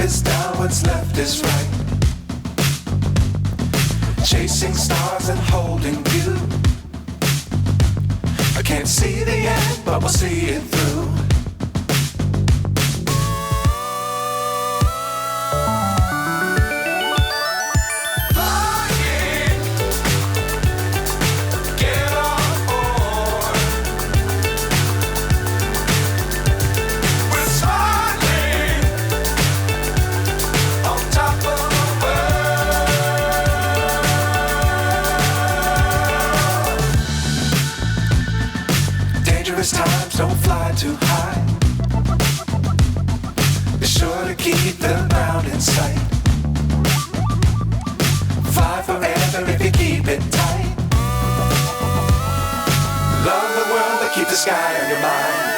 is down, what's left is right. Chasing stars and holding you. I can't see the end, but we'll see it through. Times don't fly too high. Be sure to keep the ground in sight. Fly forever if you keep it tight. Love the world, but keep the sky on your mind.